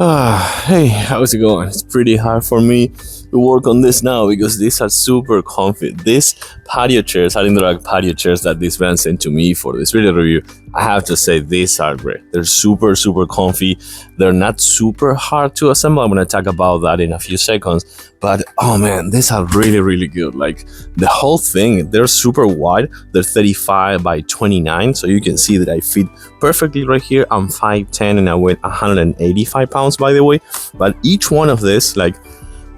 Hey, how's it going? It's pretty hard for me to work on this now because these are super comfy. These patio chairs, Adirondack patio chairs that this brand sent to me for this video review, I have to say these are great. They're super comfy. They're not super hard to assemble. I'm gonna talk about that in a few seconds. But oh man, these are really good. Like the whole thing, they're super wide. They're 35 by 29, so you can see that I fit perfectly right here. I'm 5'10" and I weigh 185 pounds, by the way. But each one of this, like,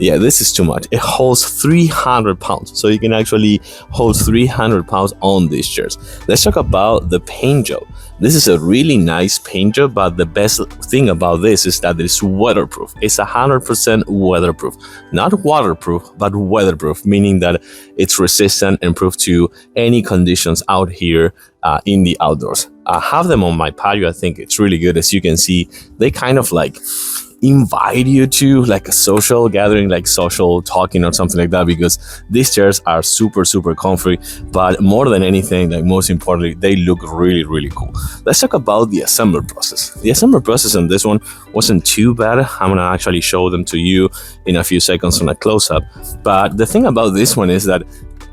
yeah, this is too much. It holds 300 pounds. So you can actually hold 300 pounds on these chairs. Let's talk about the paint job. This is a really nice paint job, but the best thing about this is that it's weatherproof. It's 100% weatherproof. Not waterproof, but weatherproof, meaning that it's resistant and proof to any conditions out here in the outdoors. I have them on my patio. I think it's really good. As you can see, they kind of like invite you to like a social gathering, like social talking or something like that, because these chairs are super comfy. But more than anything, like most importantly, they look really cool. Let's talk about the assembly process. The assembly process on this one wasn't too bad. I'm gonna actually show them to you in a few seconds on a close-up. But the thing about this one is that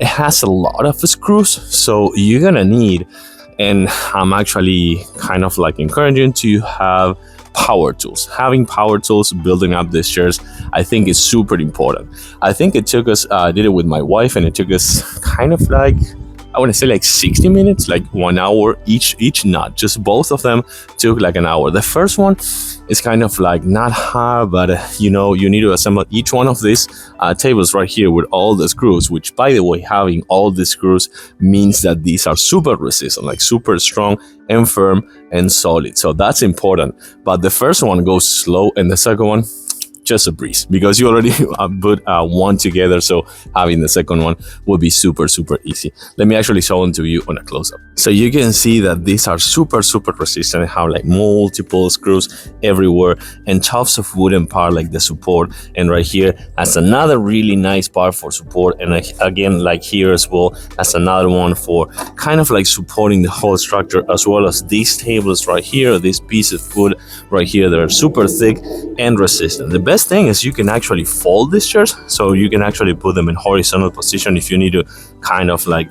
it has a lot of screws, so you're gonna need, and I'm actually kind of like encouraging to have power tools. Having power tools building up these chairs, I think, is super important. I think it took us, I did it with my wife, and it took us kind of like, I want to say like 60 minutes, like 1 hour each nut. Just both of them took like an hour. The first one is kind of like not hard, but you know, you need to assemble each one of these tables right here with all the screws, which, by the way, having all the screws means that these are super resistant, like super strong and firm and solid. So that's important. But the first one goes slow, and the second one, just a breeze, because you already put one together, so having the second one will be super easy. Let me actually show them to you on a close-up. So you can see that these are super resistant, have like multiple screws everywhere and tufts of wooden part like the support, and right here has another really nice part for support, and again, like here as well, has another one for kind of like supporting the whole structure, as well as these tables right here, this piece of wood right here, that are super thick and resistant. The best thing is you can actually fold these chairs, so you can actually put them in horizontal position if you need to kind of like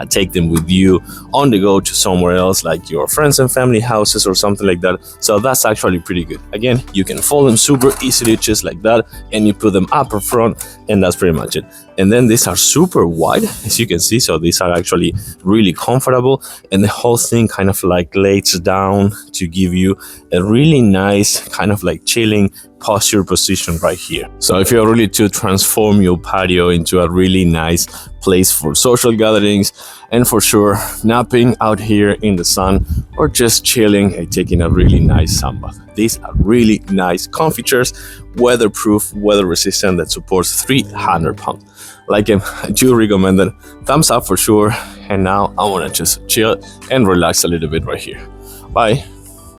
take them with you on the go to somewhere else, like your friends and family houses or something like that. So that's actually pretty good. Again, you can fold them super easily just like that, and you put them up or front, and that's pretty much it. And then these are super wide, as you can see, so these are actually really comfortable, and the whole thing kind of like lays down to give you a really nice kind of like chilling posture position right here. So if you're really to transform your patio into a really nice place for social gatherings, and for sure napping out here in the sun, or just chilling and taking a really nice sun bath. These are really nice comfy chairs, weatherproof, weather resistant, that supports 300 pounds. Like them, I do recommend it. Thumbs up for sure. And now I want to just chill and relax a little bit right here. Bye.